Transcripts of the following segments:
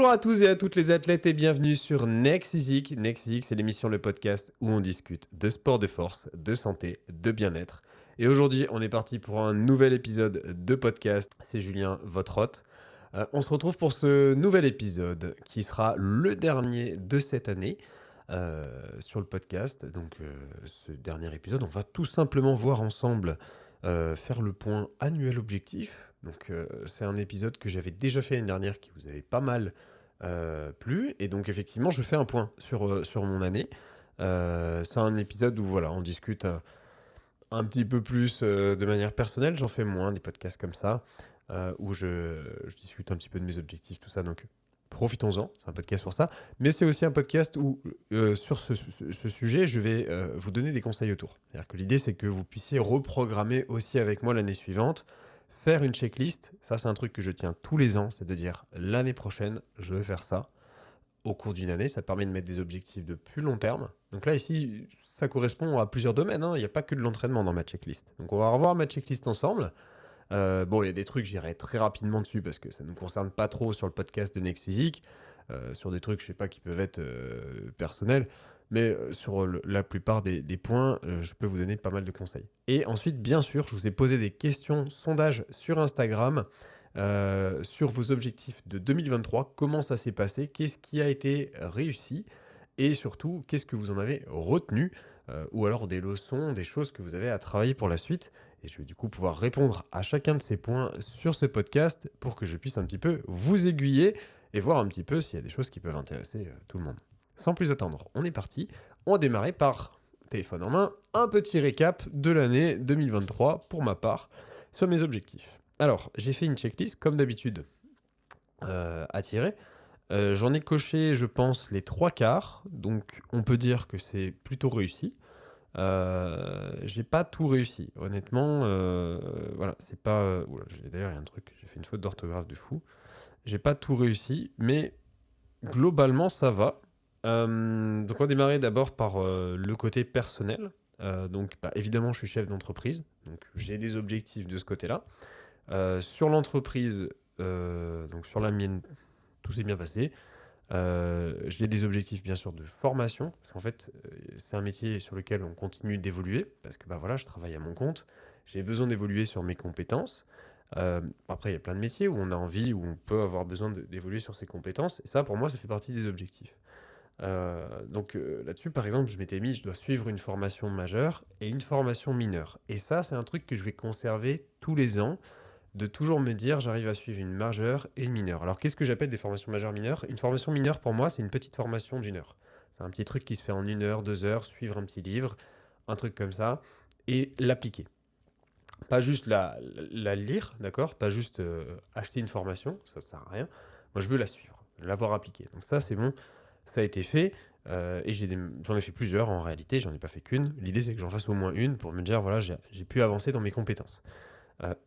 Bonjour à tous et à toutes les athlètes et bienvenue sur Next Physique. Next Physique, c'est l'émission, le podcast où on discute de sport de force, de santé, de bien-être. Et aujourd'hui, on est parti pour un nouvel épisode de podcast. C'est Julien, votre hôte. On se retrouve pour ce nouvel épisode qui sera le dernier de cette année sur le podcast. Donc, ce dernier épisode, on va tout simplement voir ensemble faire le point annuel objectif. Donc, c'est un épisode que j'avais déjà fait l'année dernière qui vous avait pas mal plu. Et donc, effectivement, je fais un point sur mon année. C'est un épisode où voilà, on discute un petit peu plus de manière personnelle. J'en fais moins des podcasts comme ça où je discute un petit peu de mes objectifs, tout ça. Donc, profitons-en. C'est un podcast pour ça. Mais c'est aussi un podcast où, sur ce sujet, je vais vous donner des conseils autour. C'est-à-dire que l'idée, c'est que vous puissiez reprogrammer aussi avec moi l'année suivante. Faire une checklist, ça c'est un truc que je tiens tous les ans, c'est de dire l'année prochaine, je vais faire ça. Au cours d'une année, ça permet de mettre des objectifs de plus long terme. Donc là, ici, ça correspond à plusieurs domaines, hein. Il n'y a pas que de l'entraînement dans ma checklist. Donc on va revoir ma checklist ensemble. Bon, il y a des trucs, j'irai très rapidement dessus parce que ça ne nous concerne pas trop sur le podcast de Next Physique. Sur des trucs, je sais pas, qui peuvent être personnels. Mais sur la plupart des points, je peux vous donner pas mal de conseils. Et ensuite, bien sûr, je vous ai posé des questions, sondages sur Instagram, sur vos objectifs de 2023. Comment ça s'est passé? Qu'est-ce qui a été réussi? Et surtout, qu'est-ce que vous en avez retenu? Ou alors des leçons, des choses que vous avez à travailler pour la suite. Et je vais du coup pouvoir répondre à chacun de ces points sur ce podcast pour que je puisse un petit peu vous aiguiller et voir un petit peu s'il y a des choses qui peuvent intéresser tout le monde. Sans plus attendre, on est parti. On va démarrer par, téléphone en main, un petit récap de l'année 2023 pour ma part sur mes objectifs. Alors, j'ai fait une checklist comme d'habitude à tirer. J'en ai coché, je pense, les 3/4. Donc, on peut dire que c'est plutôt réussi. J'ai pas tout réussi, honnêtement. Voilà, c'est pas. Oula, d'ailleurs, il y a un truc, j'ai fait une faute d'orthographe de fou. J'ai pas tout réussi, mais globalement, ça va. Donc, on va démarrer d'abord par le côté personnel. Donc, évidemment, je suis chef d'entreprise, donc j'ai des objectifs de ce côté-là. Sur l'entreprise, donc sur la mienne, tout s'est bien passé. J'ai des objectifs bien sûr de formation, parce qu'en fait c'est un métier sur lequel on continue d'évoluer, parce que voilà, je travaille à mon compte, j'ai besoin d'évoluer sur mes compétences. Après il y a plein de métiers où on a envie, où on peut avoir besoin d'évoluer sur ses compétences, et ça pour moi ça fait partie des objectifs. Donc là-dessus par exemple je m'étais mis, je dois suivre une formation majeure et une formation mineure, et ça c'est un truc que je vais conserver tous les ans, de toujours me dire j'arrive à suivre une majeure et une mineure. Alors qu'est-ce que j'appelle des formations majeures mineures? Une formation mineure pour moi c'est une petite formation d'une heure. C'est un petit truc qui se fait en 1 heure, 2 heures, suivre un petit livre, un truc comme ça, et l'appliquer. Pas juste la lire, d'accord? Pas juste acheter une formation, ça sert à rien. Moi je veux la suivre, l'avoir appliquée. Donc ça c'est bon, ça a été fait. Et j'en ai fait plusieurs en réalité, j'en ai pas fait qu'une. L'idée c'est que j'en fasse au moins une pour me dire voilà j'ai pu avancer dans mes compétences.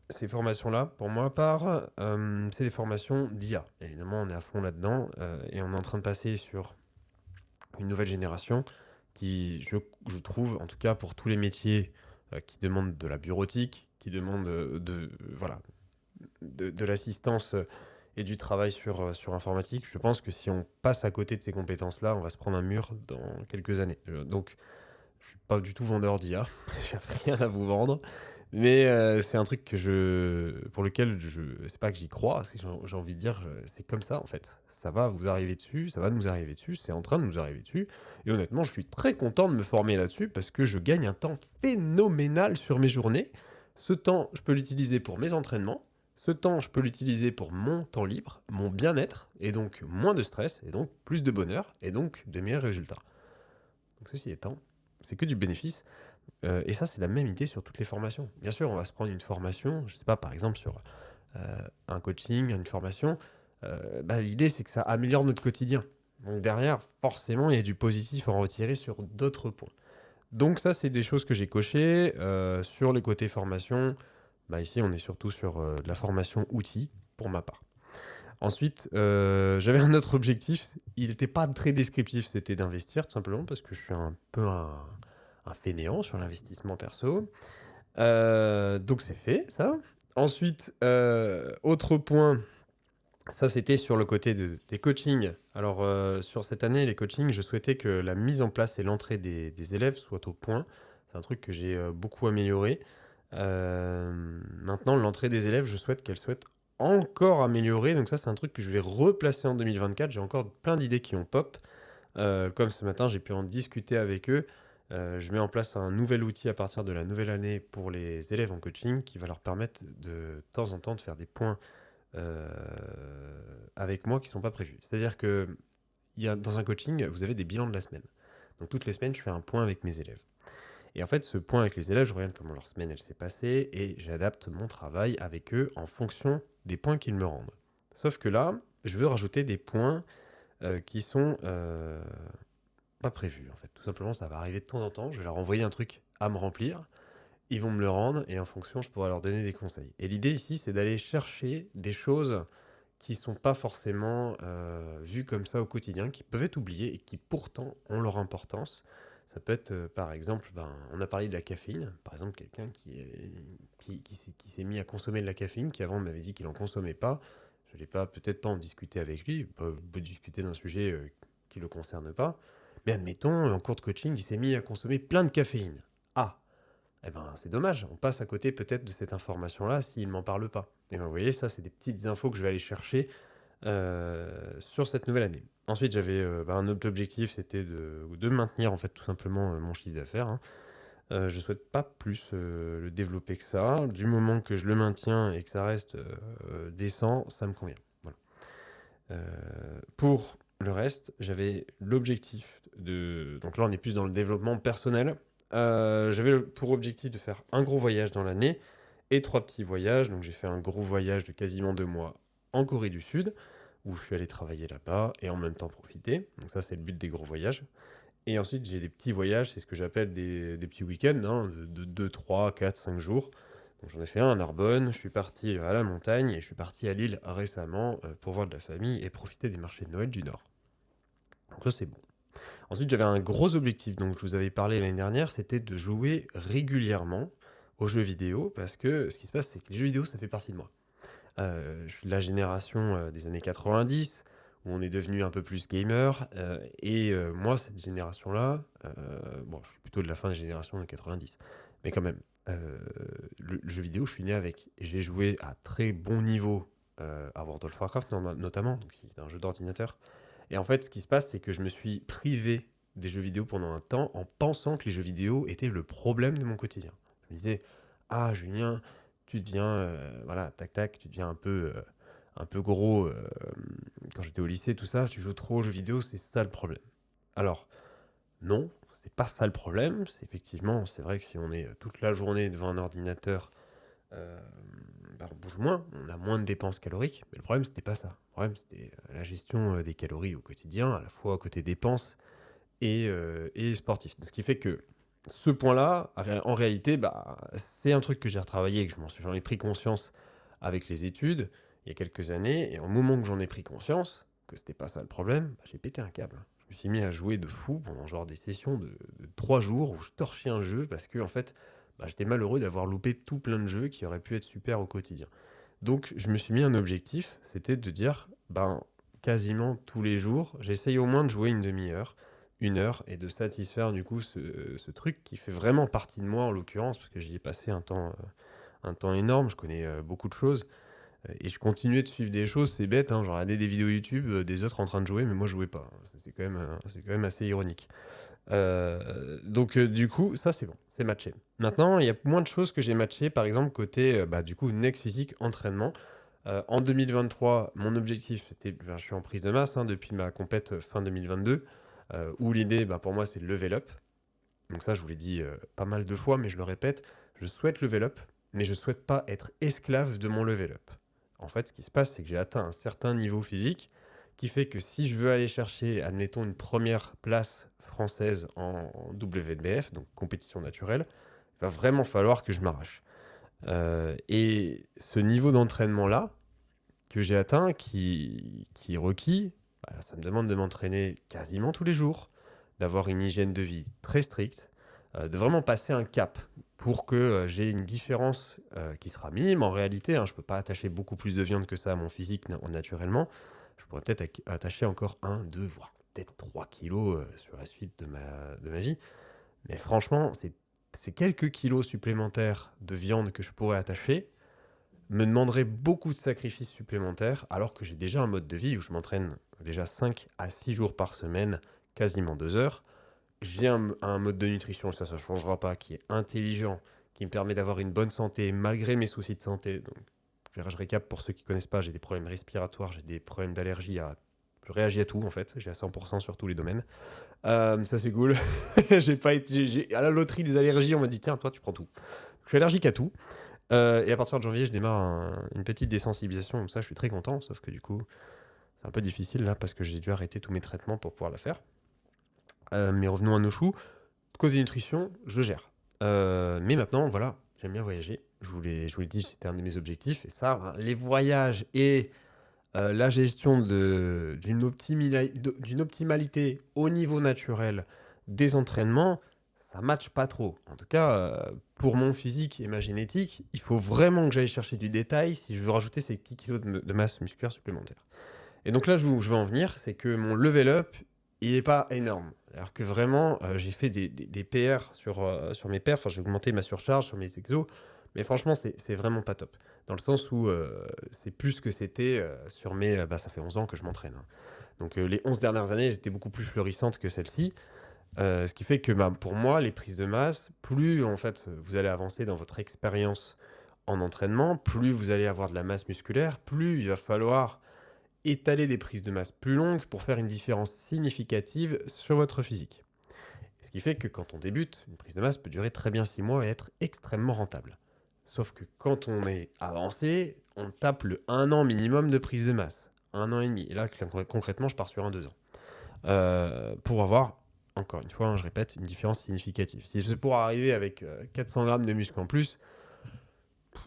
Ces formations-là, pour moi, c'est des formations d'IA. Évidemment, on est à fond là-dedans et on est en train de passer sur une nouvelle génération qui, je trouve, en tout cas pour tous les métiers qui demandent de la bureautique, qui demandent voilà, de l'assistance et du travail sur informatique, je pense que si on passe à côté de ces compétences-là, on va se prendre un mur dans quelques années. Donc, je ne suis pas du tout vendeur d'IA, j'ai rien à vous vendre. Mais c'est un truc pour lequel c'est pas que j'y crois, c'est que j'ai envie de dire, c'est comme ça en fait. Ça va vous arriver dessus, ça va nous arriver dessus, c'est en train de nous arriver dessus. Et honnêtement, je suis très content de me former là-dessus parce que je gagne un temps phénoménal sur mes journées. Ce temps, je peux l'utiliser pour mes entraînements. Ce temps, je peux l'utiliser pour mon temps libre, mon bien-être, et donc moins de stress, et donc plus de bonheur, et donc de meilleurs résultats. Donc ceci étant, c'est que du bénéfice. Et ça, c'est la même idée sur toutes les formations. Bien sûr, on va se prendre une formation, je sais pas, par exemple sur un coaching, une formation. L'idée, c'est que ça améliore notre quotidien. Donc derrière, forcément, il y a du positif à en retirer sur d'autres points. Donc ça, c'est des choses que j'ai cochées. Sur les côtés formation, ici, on est surtout sur de la formation outils, pour ma part. Ensuite, j'avais un autre objectif. Il n'était pas très descriptif, c'était d'investir, tout simplement, parce que je suis un peu un fainéant sur l'investissement perso. Donc c'est fait, ça. Ensuite, autre point, Ça, c'était sur le côté des coachings. Alors, sur cette année, les coachings, je souhaitais que la mise en place et l'entrée des élèves soient au point. C'est un truc que j'ai beaucoup amélioré. Maintenant, l'entrée des élèves, je souhaite qu'elle soit encore améliorée. Donc ça, c'est un truc que je vais replacer en 2024. J'ai encore plein d'idées qui ont pop. Comme ce matin, j'ai pu en discuter avec eux. Je mets en place un nouvel outil à partir de la nouvelle année pour les élèves en coaching qui va leur permettre de temps en temps de faire des points euh, avec moi qui ne sont pas prévus. C'est-à-dire que dans un coaching, vous avez des bilans de la semaine. Donc toutes les semaines, je fais un point avec mes élèves. Et en fait, ce point avec les élèves, je regarde comment leur semaine elle s'est passée et j'adapte mon travail avec eux en fonction des points qu'ils me rendent. Sauf que là, je veux rajouter des points qui sont pas prévus. En fait, tout simplement, ça va arriver de temps en temps. Je vais leur envoyer un truc à me remplir. Ils vont me le rendre et en fonction, je pourrai leur donner des conseils. Et l'idée ici, c'est d'aller chercher des choses qui sont pas forcément vues comme ça au quotidien, qui peuvent être oubliées et qui pourtant ont leur importance. Ça peut être, par exemple, on a parlé de la caféine. Par exemple, quelqu'un qui s'est mis à consommer de la caféine, qui avant m'avait dit qu'il n'en consommait pas. Je ne l'ai pas, peut-être pas en discuter avec lui, peut discuter d'un sujet qui ne le concerne pas. Mais admettons, en cours de coaching, il s'est mis à consommer plein de caféine. Ah, eh ben, c'est dommage, on passe à côté peut-être de cette information-là s'il ne m'en parle pas. Et ben, vous voyez, ça, c'est des petites infos que je vais aller chercher sur cette nouvelle année. Ensuite, j'avais un autre objectif, c'était de maintenir en fait tout simplement mon chiffre d'affaires. Hein. Je souhaite pas plus le développer que ça. Du moment que je le maintiens et que ça reste décent, ça me convient. Voilà. Pour le reste, j'avais l'objectif de... Donc là, on est plus dans le développement personnel. J'avais pour objectif de faire un gros voyage dans l'année et 3 petits voyages. Donc j'ai fait un gros voyage de quasiment 2 mois en Corée du Sud, où je suis allé travailler là-bas et en même temps profiter. Donc ça, c'est le but des gros voyages. Et ensuite, j'ai des petits voyages, c'est ce que j'appelle des petits week-ends, hein, de 2, 3, 4, 5 jours. Donc j'en ai fait un à Narbonne, je suis parti à la montagne et je suis parti à Lille récemment pour voir de la famille et profiter des marchés de Noël du Nord. Donc ça, c'est bon. Ensuite, j'avais un gros objectif, donc je vous avais parlé l'année dernière, c'était de jouer régulièrement aux jeux vidéo, parce que ce qui se passe, c'est que les jeux vidéo, ça fait partie de moi. Je suis de la génération des années 90, où on est devenu un peu plus gamer, et moi, cette génération-là, bon, je suis plutôt de la fin des générations de 90, mais quand même, le jeu vidéo, je suis né avec. J'ai joué à très bon niveau à World of Warcraft notamment, donc qui est un jeu d'ordinateur. Et en fait, ce qui se passe, c'est que je me suis privé des jeux vidéo pendant un temps en pensant que les jeux vidéo étaient le problème de mon quotidien. Je me disais, ah Julien, tu deviens, voilà, tac tac, tu deviens un peu gros. Quand j'étais au lycée, tout ça, tu joues trop aux jeux vidéo, c'est ça le problème. Alors, non, c'est pas ça le problème. C'est effectivement, c'est vrai que si on est toute la journée devant un ordinateur, euh, on bouge moins, on a moins de dépenses caloriques. Mais le problème, c'était pas ça. Le problème, c'était la gestion des calories au quotidien, à la fois côté dépenses et sportif. Ce qui fait que ce point-là, en réalité, c'est un truc que j'ai retravaillé et que j'en ai pris conscience avec les études il y a quelques années. Et au moment que j'en ai pris conscience, que c'était pas ça le problème, j'ai pété un câble. Je me suis mis à jouer de fou pendant genre des sessions de 3 jours où je torchais un jeu parce que en fait, j'étais malheureux d'avoir loupé tout plein de jeux qui auraient pu être super au quotidien. Donc je me suis mis un objectif, c'était de dire, quasiment tous les jours, j'essaye au moins de jouer une demi-heure, 1 heure, et de satisfaire du coup ce truc qui fait vraiment partie de moi en l'occurrence, parce que j'y ai passé un temps énorme, je connais beaucoup de choses, et je continuais de suivre des choses, c'est bête, hein, genre regarder des vidéos YouTube des autres en train de jouer, mais moi je jouais pas. C'est quand même assez ironique. Donc du coup, ça c'est bon, c'est matché. Maintenant, il y a moins de choses que j'ai matchées, par exemple côté du coup Next Physique entraînement. En 2023, mon objectif, c'était, je suis en prise de masse hein, depuis ma compète fin 2022, où l'idée pour moi c'est de level up. Donc ça, je vous l'ai dit pas mal de fois, mais je le répète, je souhaite level up, mais je souhaite pas être esclave de mon level up. En fait, ce qui se passe, c'est que j'ai atteint un certain niveau physique qui fait que si je veux aller chercher, admettons, une première place française en WNBF, donc compétition naturelle, il va vraiment falloir que je m'arrache. Et ce niveau d'entraînement-là que j'ai atteint, qui est requis, ça me demande de m'entraîner quasiment tous les jours, d'avoir une hygiène de vie très stricte, de vraiment passer un cap pour que j'ai une différence qui sera minime en réalité. Hein. Je ne peux pas attacher beaucoup plus de viande que ça à mon physique naturellement. Je pourrais peut-être attacher encore 1, 2, voire peut-être 3 kilos sur la suite de ma vie. Mais franchement, ces quelques kilos supplémentaires de viande que je pourrais attacher me demanderaient beaucoup de sacrifices supplémentaires, alors que j'ai déjà un mode de vie où je m'entraîne déjà 5 à 6 jours par semaine, quasiment 2 heures. J'ai un mode de nutrition, ça ne changera pas, qui est intelligent, qui me permet d'avoir une bonne santé malgré mes soucis de santé. Donc, je récap pour ceux qui ne connaissent pas, j'ai des problèmes respiratoires, j'ai des problèmes d'allergie Je réagis à tout en fait, j'ai à 100% sur tous les domaines. Ça c'est cool. À la loterie des allergies, on m'a dit tiens, toi tu prends tout. Je suis allergique à tout. Et à partir de janvier, je démarre une petite désensibilisation, comme ça je suis très content, sauf que du coup, c'est un peu difficile là parce que j'ai dû arrêter tous mes traitements pour pouvoir la faire. Mais revenons à nos choux. Côté nutrition, je gère. Mais maintenant, voilà, j'aime bien voyager. Je vous l'ai dit, c'était un de mes objectifs. Et ça, les voyages et la gestion d'une optimalité au niveau naturel des entraînements, ça matche pas trop. En tout cas, pour mon physique et ma génétique, il faut vraiment que j'aille chercher du détail si je veux rajouter ces petits kilos de masse musculaire supplémentaire. Et donc là, où je veux en venir, c'est que mon level up, il n'est pas énorme. Alors que vraiment, j'ai fait des PR sur mes perfs. Enfin, j'ai augmenté ma surcharge sur mes exos. Mais franchement, c'est vraiment pas top. Dans le sens où c'est plus ce que c'était sur mes... ça fait 11 ans que je m'entraîne. Hein. Donc les 11 dernières années, elles étaient beaucoup plus florissantes que celle-ci. Ce qui fait que pour moi, les prises de masse, plus en fait vous allez avancer dans votre expérience en entraînement, plus vous allez avoir de la masse musculaire, plus il va falloir étaler des prises de masse plus longues pour faire une différence significative sur votre physique. Ce qui fait que quand on débute, une prise de masse peut durer très bien 6 mois et être extrêmement rentable. Sauf que quand on est avancé, on tape le 1 an minimum de prise de masse. 1 an et demi. Et là, concrètement, je pars sur 2 ans. Pour avoir, encore une fois, je répète, une différence significative. Si c'est pour arriver avec 400 grammes de muscle en plus,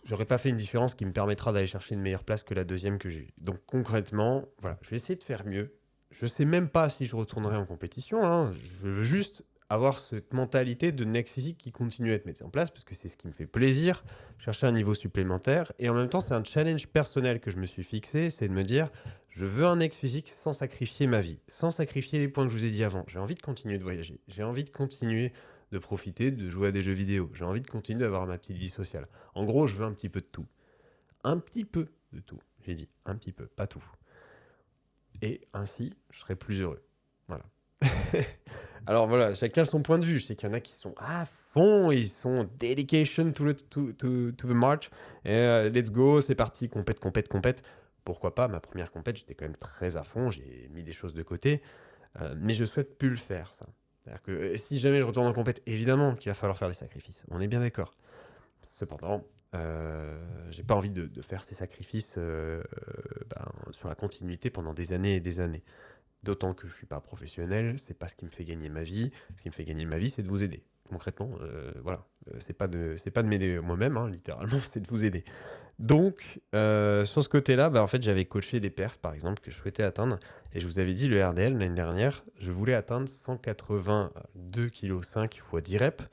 j'aurais pas fait une différence qui me permettra d'aller chercher une meilleure place que la deuxième que j'ai eue. Donc concrètement, voilà, je vais essayer de faire mieux. Je sais même pas si je retournerai en compétition. Hein. Je veux juste avoir cette mentalité de Next Physique qui continue à être mise en place parce que c'est ce qui me fait plaisir, chercher un niveau supplémentaire. Et en même temps, c'est un challenge personnel que je me suis fixé, c'est de me dire, je veux un Next Physique sans sacrifier ma vie, sans sacrifier les points que je vous ai dit avant. J'ai envie de continuer de voyager, j'ai envie de continuer de profiter, de jouer à des jeux vidéo. J'ai envie de continuer d'avoir ma petite vie sociale. En gros, je veux un petit peu de tout. Un petit peu de tout, j'ai dit. Un petit peu, pas tout. Et ainsi, je serai plus heureux. Voilà. Alors voilà, chacun son point de vue. Je sais qu'il y en a qui sont à fond, ils sont dedication to the march. Et let's go, c'est parti, compète. Pourquoi pas, ma première compète, j'étais quand même très à fond, j'ai mis des choses de côté. Mais je souhaite plus le faire, ça. C'est-à-dire que si jamais je retourne en compète, évidemment qu'il va falloir faire des sacrifices. On est bien d'accord. Cependant, j'ai pas envie de faire ces sacrifices sur la continuité pendant des années et des années. D'autant que je suis pas professionnel, c'est pas ce qui me fait gagner ma vie. Ce qui me fait gagner ma vie, c'est de vous aider. Concrètement, voilà. C'est pas de m'aider moi-même, hein, littéralement, c'est de vous aider. Donc, sur ce côté-là, en fait, j'avais coaché des perfs, par exemple, que je souhaitais atteindre. Et je vous avais dit, le RDL, l'année dernière, je voulais atteindre 182,5 kg x 10 reps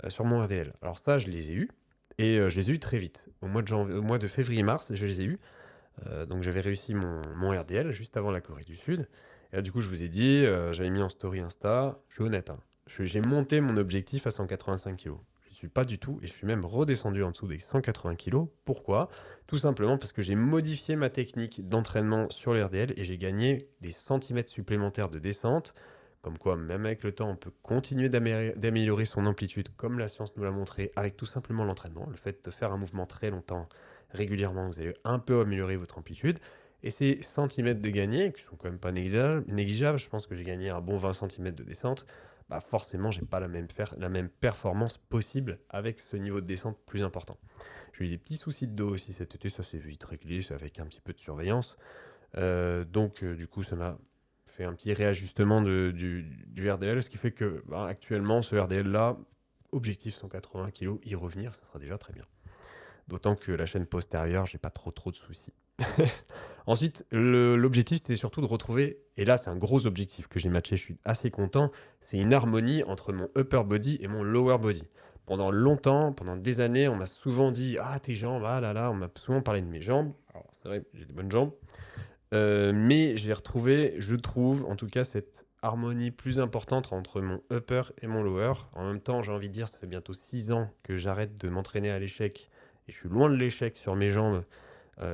sur mon RDL. Alors ça, je les ai eus. Et je les ai eus très vite. Au mois de février-mars, je les ai eus. Donc j'avais réussi mon RDL juste avant la Corée du Sud. Et là, du coup, je vous ai dit, j'avais mis en story Insta, je suis honnête, hein, j'ai monté mon objectif à 185 kg. Je suis pas du tout, et je suis même redescendu en dessous des 180 kg. Pourquoi ? Tout simplement parce que j'ai modifié ma technique d'entraînement sur le RDL et j'ai gagné des centimètres supplémentaires de descente. Comme quoi, même avec le temps, on peut continuer d'améliorer son amplitude, comme la science nous l'a montré, avec tout simplement l'entraînement. Le fait de faire un mouvement très longtemps, régulièrement, vous allez un peu améliorer votre amplitude. Et ces centimètres de gagné, qui sont quand même pas négligeables, je pense que j'ai gagné un bon 20 cm de descente, forcément, j'ai pas la même performance possible avec ce niveau de descente plus important. J'ai eu des petits soucis de dos aussi cet été, ça s'est vite réglé, avec un petit peu de surveillance. Donc, du coup, ça m'a fait un petit réajustement du RDL, ce qui fait que actuellement, ce RDL-là, objectif 180 kg, y revenir, ça sera déjà très bien. D'autant que la chaîne postérieure, j'ai pas trop de soucis. Ensuite, l'objectif, c'était surtout de retrouver, et là, c'est un gros objectif que j'ai matché, je suis assez content, c'est une harmonie entre mon upper body et mon lower body. Pendant longtemps, pendant des années, on m'a souvent dit « Ah, tes jambes, ah là là », on m'a souvent parlé de mes jambes. Alors, c'est vrai, j'ai des bonnes jambes. Mais j'ai retrouvé, je trouve, en tout cas, cette harmonie plus importante entre mon upper et mon lower. En même temps, j'ai envie de dire, ça fait bientôt 6 ans que j'arrête de m'entraîner à l'échec, et je suis loin de l'échec sur mes jambes,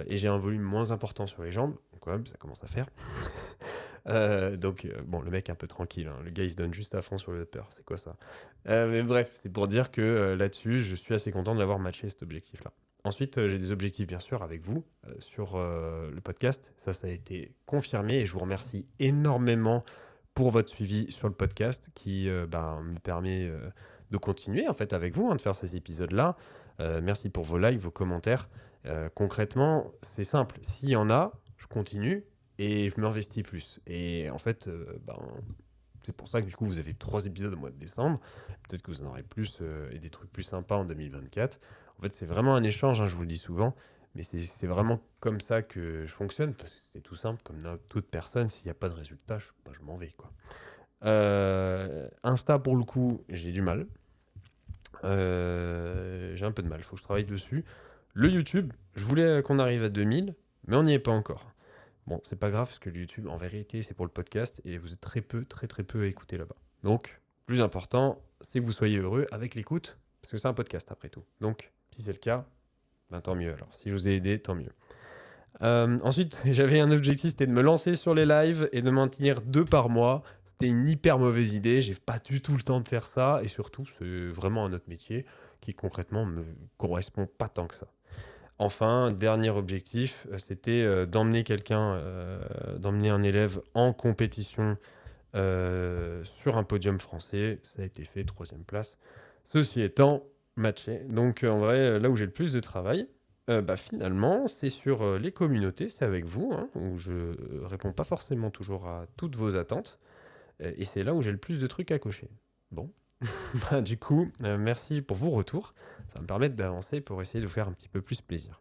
et j'ai un volume moins important sur les jambes, donc quand même, ça commence à faire. Bon, le mec est un peu tranquille, hein. Le gars il se donne juste à fond sur le upper, c'est quoi ça? Mais bref, c'est pour dire que là-dessus, je suis assez content de l'avoir matché cet objectif-là. Ensuite, j'ai des objectifs bien sûr avec vous sur le podcast. Ça a été confirmé et je vous remercie énormément pour votre suivi sur le podcast qui me permet de continuer en fait avec vous, hein, de faire ces épisodes-là. Merci pour vos likes, vos commentaires. Concrètement, c'est simple. S'il y en a, je continue et je m'investis plus. Et en fait, c'est pour ça que du coup, vous avez 3 épisodes au mois de décembre. Peut-être que vous en aurez plus et des trucs plus sympas en 2024. En fait, c'est vraiment un échange, hein, je vous le dis souvent. Mais c'est vraiment comme ça que je fonctionne, parce que c'est tout simple, comme toute personne, s'il n'y a pas de résultat, je m'en vais, quoi. Insta, pour le coup, j'ai du mal. J'ai un peu de mal, il faut que je travaille dessus. Le YouTube, je voulais qu'on arrive à 2000, mais on n'y est pas encore. Bon, c'est pas grave, parce que le YouTube, en vérité, c'est pour le podcast, et vous êtes très peu à écouter là-bas. Donc, plus important, c'est que vous soyez heureux avec l'écoute, parce que c'est un podcast après tout. Donc, si c'est le cas, tant mieux alors. Si je vous ai aidé, tant mieux. Ensuite, j'avais un objectif, c'était de me lancer sur les lives et de m'en tenir 2 par mois. C'était une hyper mauvaise idée, j'ai pas du tout le temps de faire ça, et surtout, c'est vraiment un autre métier qui concrètement me correspond pas tant que ça. Enfin, dernier objectif, c'était d'emmener d'emmener un élève en compétition sur un podium français. Ça a été fait, 3e place. Ceci étant, matché. Donc en vrai, là où j'ai le plus de travail, finalement, c'est sur les communautés, c'est avec vous, hein, où je réponds pas forcément toujours à toutes vos attentes. Et c'est là où j'ai le plus de trucs à cocher. Bon, du coup, merci pour vos retours. Ça va me permettre d'avancer pour essayer de vous faire un petit peu plus plaisir.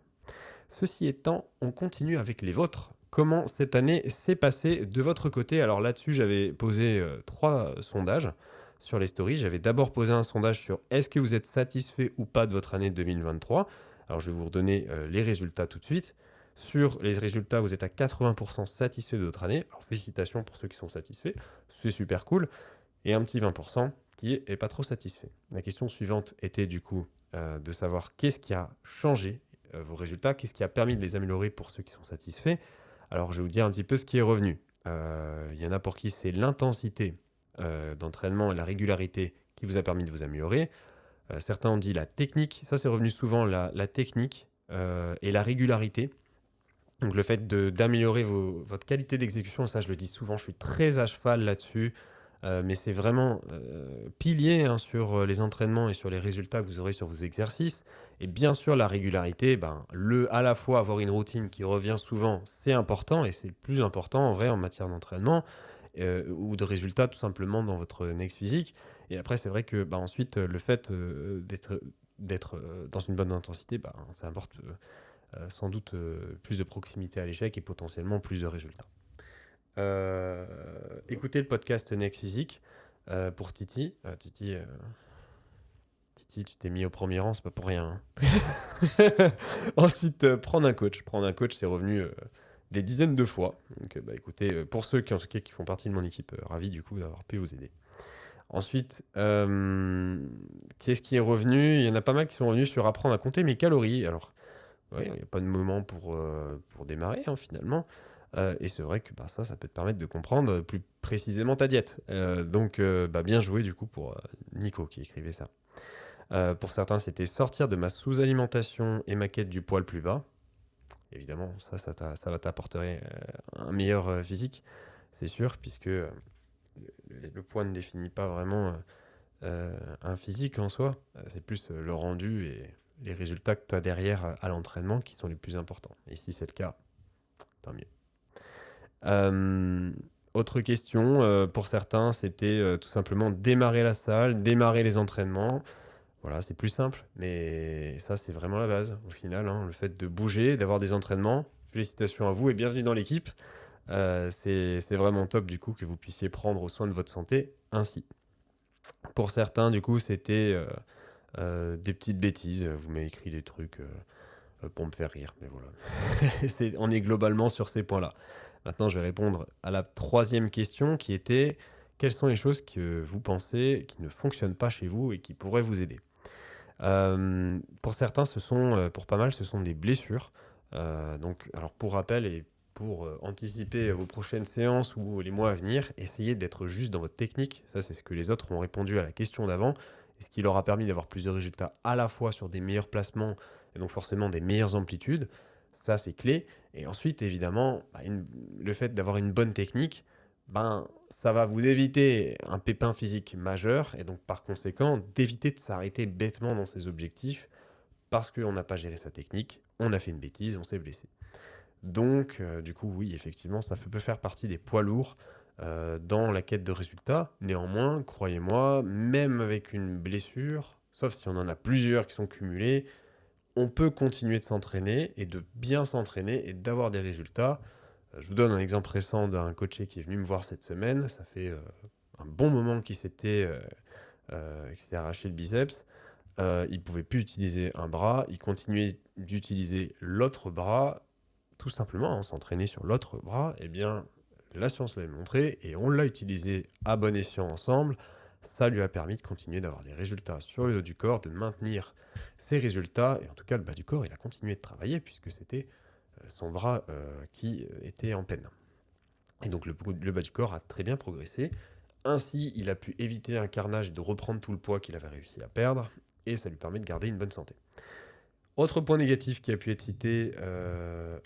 Ceci étant, on continue avec les vôtres. Comment cette année s'est passée de votre côté? Alors là-dessus, j'avais posé 3 sondages sur les stories. J'avais d'abord posé un sondage sur est-ce que vous êtes satisfait ou pas de votre année 2023. Alors je vais vous redonner les résultats tout de suite. Sur les résultats, vous êtes à 80% satisfait de votre année. Alors félicitations pour ceux qui sont satisfaits, c'est super cool. Et un petit 20% qui est pas trop satisfait. La question suivante était du coup de savoir qu'est-ce qui a changé vos résultats, qu'est-ce qui a permis de les améliorer pour ceux qui sont satisfaits. Alors, je vais vous dire un petit peu ce qui est revenu. Il y en a pour qui c'est l'intensité d'entraînement et la régularité qui vous a permis de vous améliorer. Certains ont dit la technique. Ça, c'est revenu souvent, la technique et la régularité. Donc, le fait d'améliorer votre qualité d'exécution, ça, je le dis souvent, je suis très à cheval là-dessus. Mais c'est vraiment pilier, hein, sur les entraînements et sur les résultats que vous aurez sur vos exercices. Et bien sûr, la régularité, à la fois avoir une routine qui revient souvent, c'est important, et c'est le plus important en vrai en matière d'entraînement ou de résultats tout simplement dans votre next physique. Et après, c'est vrai que ensuite, le fait d'être dans une bonne intensité, ça apporte sans doute plus de proximité à l'échec et potentiellement plus de résultats. Écoutez le podcast Next Physique pour Titi. Titi, tu t'es mis au premier rang, c'est pas pour rien, hein. Ensuite, prendre un coach. Prendre un coach, c'est revenu des dizaines de fois. Donc, écoutez, pour ceux qui font partie de mon équipe, ravi du coup d'avoir pu vous aider. Ensuite, qu'est-ce qui est revenu? Il y en a pas mal qui sont revenus sur apprendre à compter mes calories. Alors, ouais, il n'y a pas de moment pour démarrer, hein, finalement. Et c'est vrai que ça peut te permettre de comprendre plus précisément ta diète. Donc, bien joué du coup pour Nico qui écrivait ça. Pour certains, c'était sortir de ma sous-alimentation et ma quête du poids le plus bas. Évidemment, ça va t'apporter un meilleur physique, c'est sûr, puisque le poids ne définit pas vraiment un physique en soi. C'est plus le rendu et les résultats que tu as derrière à l'entraînement qui sont les plus importants. Et si c'est le cas, tant mieux. Autre question, pour certains, c'était tout simplement démarrer la salle, démarrer les entraînements. Voilà, c'est plus simple, mais ça, c'est vraiment la base au final, hein, le fait de bouger, d'avoir des entraînements. Félicitations à vous et bienvenue dans l'équipe. C'est vraiment top du coup que vous puissiez prendre soin de votre santé ainsi. Pour certains, du coup, c'était des petites bêtises. Vous m'avez écrit des trucs pour me faire rire, mais voilà. On est globalement sur ces points-là. Maintenant, je vais répondre à la troisième question qui était quelles sont les choses que vous pensez qui ne fonctionnent pas chez vous et qui pourraient vous aider. Pour certains, pour pas mal, ce sont des blessures. Donc, alors pour rappel et pour anticiper vos prochaines séances ou les mois à venir, essayez d'être juste dans votre technique. Ça, c'est ce que les autres ont répondu à la question d'avant, et ce qui leur a permis d'avoir plusieurs résultats à la fois sur des meilleurs placements et donc forcément des meilleures amplitudes. Ça, c'est clé. Et ensuite, évidemment, le fait d'avoir une bonne technique, ça va vous éviter un pépin physique majeur et donc par conséquent d'éviter de s'arrêter bêtement dans ses objectifs parce qu'on n'a pas géré sa technique, on a fait une bêtise, on s'est blessé. Donc, du coup, oui, effectivement, ça peut faire partie des poids lourds dans la quête de résultats. Néanmoins, croyez-moi, même avec une blessure, sauf si on en a plusieurs qui sont cumulés, on peut continuer de s'entraîner et de bien s'entraîner et d'avoir des résultats. Je vous donne un exemple récent d'un coaché qui est venu me voir cette semaine. Ça fait un bon moment qu'il s'était arraché le biceps. Il ne pouvait plus utiliser un bras. Il continuait d'utiliser l'autre bras, tout simplement, hein, s'entraîner sur l'autre bras. Eh bien, la science l'avait montré et on l'a utilisé à bon escient ensemble. Ça lui a permis de continuer d'avoir des résultats sur le haut du corps, de maintenir ses résultats. Et en tout cas, le bas du corps, il a continué de travailler puisque c'était son bras qui était en peine. Et donc le bas du corps a très bien progressé. Ainsi, il a pu éviter un carnage et de reprendre tout le poids qu'il avait réussi à perdre. Et ça lui permet de garder une bonne santé. Autre point négatif qui a pu être cité,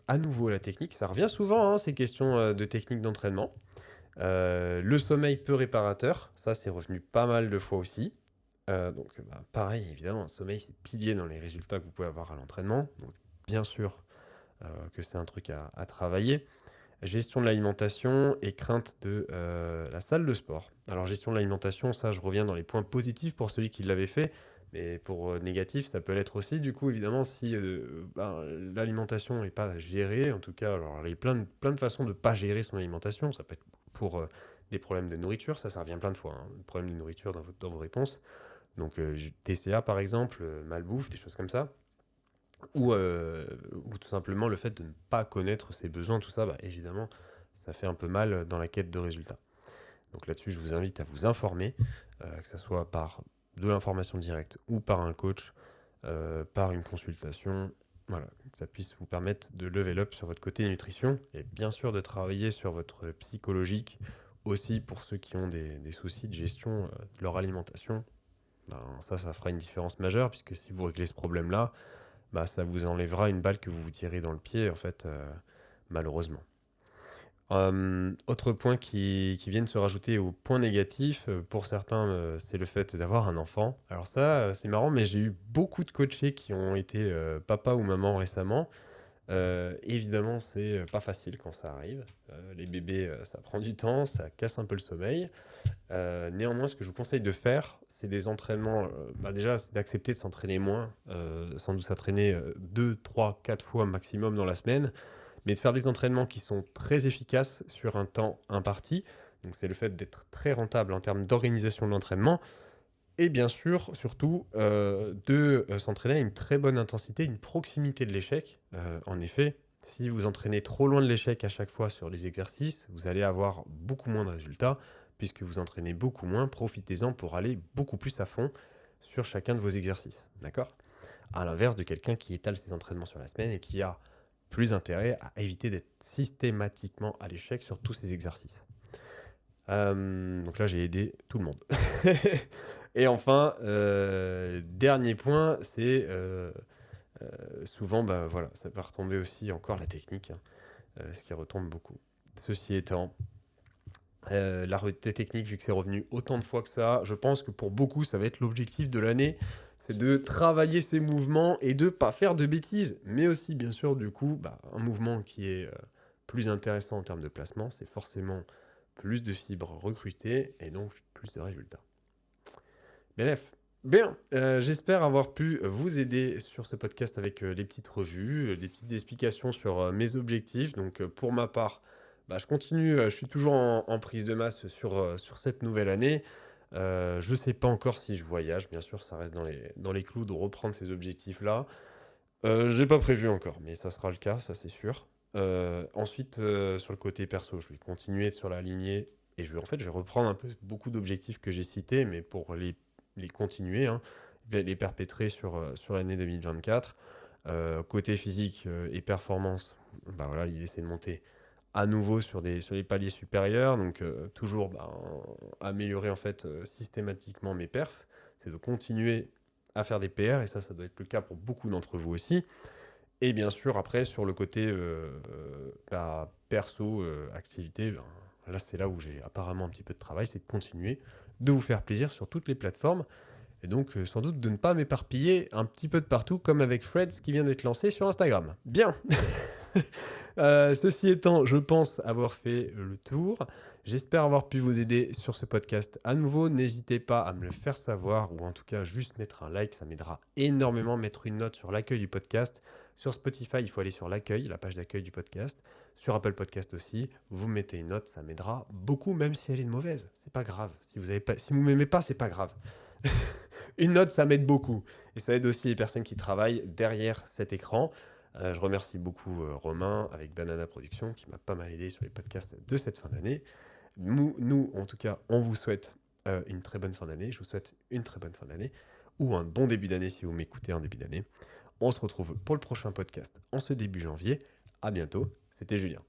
à nouveau la technique. Ça revient souvent, hein, ces questions de technique d'entraînement. Le sommeil peu réparateur, ça c'est revenu pas mal de fois aussi. Pareil, évidemment, un sommeil c'est pilier dans les résultats que vous pouvez avoir à l'entraînement. Donc bien sûr que c'est un truc à travailler. Gestion de l'alimentation et crainte de la salle de sport. Alors gestion de l'alimentation, ça je reviens dans les points positifs pour celui qui l'avait fait, mais pour négatif ça peut l'être aussi. Du coup évidemment si l'alimentation n'est pas gérée, en tout cas alors il y a plein de façons de ne pas gérer son alimentation. Ça peut être pour des problèmes de nourriture, ça revient plein de fois, hein, problème de nourriture dans vos réponses. Donc TCA par exemple, malbouffe, des choses comme ça. Ou tout simplement le fait de ne pas connaître ses besoins, tout ça, évidemment, ça fait un peu mal dans la quête de résultats. Donc là-dessus, je vous invite à vous informer, que ce soit par de l'information directe ou par un coach, par une consultation, voilà, que ça puisse vous permettre de level up sur votre côté nutrition et bien sûr de travailler sur votre psychologique aussi pour ceux qui ont des soucis de gestion de leur alimentation. Ça fera une différence majeure puisque si vous réglez ce problème-là, ça vous enlèvera une balle que vous vous tirez dans le pied, en fait, malheureusement. Autre point qui vient de se rajouter au point négatif, pour certains, c'est le fait d'avoir un enfant. Alors ça, c'est marrant, mais j'ai eu beaucoup de coachés qui ont été papa ou maman récemment. Évidemment, c'est pas facile quand ça arrive. Les bébés, ça prend du temps, ça casse un peu le sommeil. Néanmoins, ce que je vous conseille de faire, c'est des entraînements. Déjà, c'est d'accepter de s'entraîner moins, sans doute s'entraîner 2, 3, 4 fois maximum dans la semaine, mais de faire des entraînements qui sont très efficaces sur un temps imparti. Donc, c'est le fait d'être très rentable en termes d'organisation de l'entraînement. Et bien sûr, surtout, de s'entraîner à une très bonne intensité, une proximité de l'échec. En effet, si vous entraînez trop loin de l'échec à chaque fois sur les exercices, vous allez avoir beaucoup moins de résultats, puisque vous entraînez beaucoup moins. Profitez-en pour aller beaucoup plus à fond sur chacun de vos exercices. D'accord? À l'inverse de quelqu'un qui étale ses entraînements sur la semaine et qui a plus intérêt à éviter d'être systématiquement à l'échec sur tous ses exercices. Donc là, j'ai aidé tout le monde. Et enfin, dernier point, c'est souvent, voilà, ça peut retomber aussi encore la technique, hein, ce qui retombe beaucoup. Ceci étant, la retenue technique, vu que c'est revenu autant de fois que ça, je pense que pour beaucoup, ça va être l'objectif de l'année, c'est de travailler ses mouvements et de pas faire de bêtises. Mais aussi, bien sûr, du coup, un mouvement qui est plus intéressant en termes de placement, c'est forcément plus de fibres recrutées et donc plus de résultats. Bref, Bien, j'espère avoir pu vous aider sur ce podcast avec les petites revues, des petites explications sur mes objectifs. Donc, pour ma part, je continue, je suis toujours en prise de masse sur cette nouvelle année. Je ne sais pas encore si je voyage, bien sûr, ça reste dans les clous de reprendre ces objectifs-là. J'ai pas prévu encore, mais ça sera le cas, ça c'est sûr. Ensuite, sur le côté perso, je vais continuer sur la lignée et je vais reprendre un peu beaucoup d'objectifs que j'ai cités, mais pour les continuer, hein, les perpétrer sur l'année 2024. Côté physique et performance, voilà, l'idée c'est de monter à nouveau sur les paliers supérieurs, donc toujours améliorer en fait systématiquement mes perfs, c'est de continuer à faire des PR, et ça doit être le cas pour beaucoup d'entre vous aussi. Et bien sûr, après, sur le côté perso, activité, là, c'est là où j'ai apparemment un petit peu de travail, c'est de continuer de vous faire plaisir sur toutes les plateformes. Et donc, sans doute, de ne pas m'éparpiller un petit peu de partout, comme avec Threads qui vient d'être lancé sur Instagram. Bien. Ceci étant, je pense avoir fait le tour. J'espère avoir pu vous aider sur ce podcast. À nouveau, n'hésitez pas à me le faire savoir, ou en tout cas juste mettre un like, ça m'aidera énormément. Mettre une note sur l'accueil du podcast. Sur Spotify, il faut aller sur l'accueil, la page d'accueil du podcast. Sur Apple Podcast aussi, vous mettez une note, ça m'aidera beaucoup, même si elle est mauvaise. C'est pas grave. Si vous m'aimez pas, c'est pas grave. Une note, ça m'aide beaucoup. Et ça aide aussi les personnes qui travaillent derrière cet écran. Je remercie beaucoup Romain avec Banana Productions qui m'a pas mal aidé sur les podcasts de cette fin d'année. Nous, en tout cas, on vous souhaite une très bonne fin d'année. Je vous souhaite une très bonne fin d'année ou un bon début d'année si vous m'écoutez en début d'année. On se retrouve pour le prochain podcast en ce début janvier. À bientôt. C'était Julien.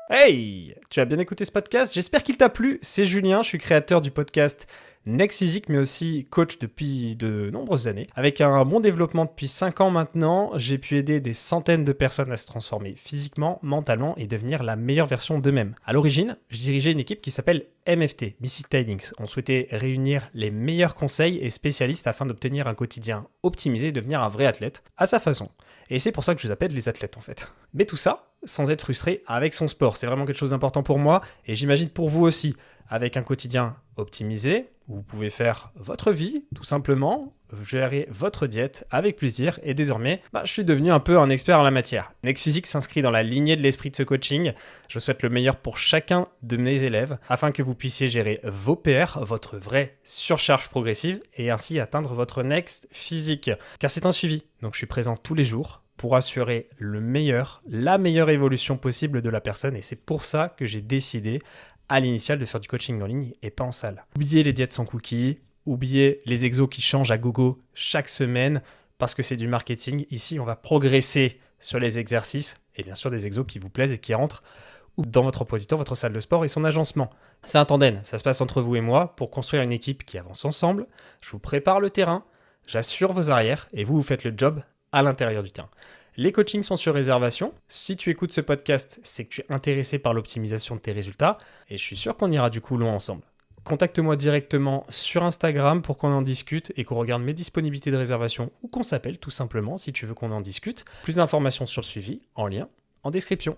Hey, tu as bien écouté ce podcast? J'espère qu'il t'a plu. C'est Julien, je suis créateur du podcast Next Physique, mais aussi coach depuis de nombreuses années. Avec un bon développement depuis 5 ans maintenant, j'ai pu aider des centaines de personnes à se transformer physiquement, mentalement et devenir la meilleure version d'eux-mêmes. À l'origine, je dirigeais une équipe qui s'appelle MFT, Mystic Tidings. On souhaitait réunir les meilleurs conseils et spécialistes afin d'obtenir un quotidien optimisé et devenir un vrai athlète à sa façon. Et c'est pour ça que je vous appelle les athlètes en fait. Mais tout ça sans être frustré avec son sport. C'est vraiment quelque chose d'important pour moi et j'imagine pour vous aussi. Avec un quotidien optimisé, vous pouvez faire votre vie tout simplement, gérer votre diète avec plaisir et désormais, je suis devenu un peu un expert en la matière. Next Physique s'inscrit dans la lignée de l'esprit de ce coaching. Je souhaite le meilleur pour chacun de mes élèves afin que vous puissiez gérer vos PR, votre vraie surcharge progressive et ainsi atteindre votre Next Physique. Car c'est un suivi, donc je suis présent tous les jours pour assurer la meilleure évolution possible de la personne et c'est pour ça que j'ai décidé à l'initial de faire du coaching en ligne et pas en salle. Oubliez les diètes sans cookies, oubliez les exos qui changent à gogo chaque semaine parce que c'est du marketing. Ici, on va progresser sur les exercices et bien sûr des exos qui vous plaisent et qui rentrent dans votre emploi du temps, votre salle de sport et son agencement. C'est un tandem, ça se passe entre vous et moi pour construire une équipe qui avance ensemble. Je vous prépare le terrain, j'assure vos arrières et vous faites le job à l'intérieur du terrain. Les coachings sont sur réservation. Si tu écoutes ce podcast, c'est que tu es intéressé par l'optimisation de tes résultats et je suis sûr qu'on ira du coup loin ensemble. Contacte-moi directement sur Instagram pour qu'on en discute et qu'on regarde mes disponibilités de réservation ou qu'on s'appelle tout simplement si tu veux qu'on en discute. Plus d'informations sur le suivi en lien en description.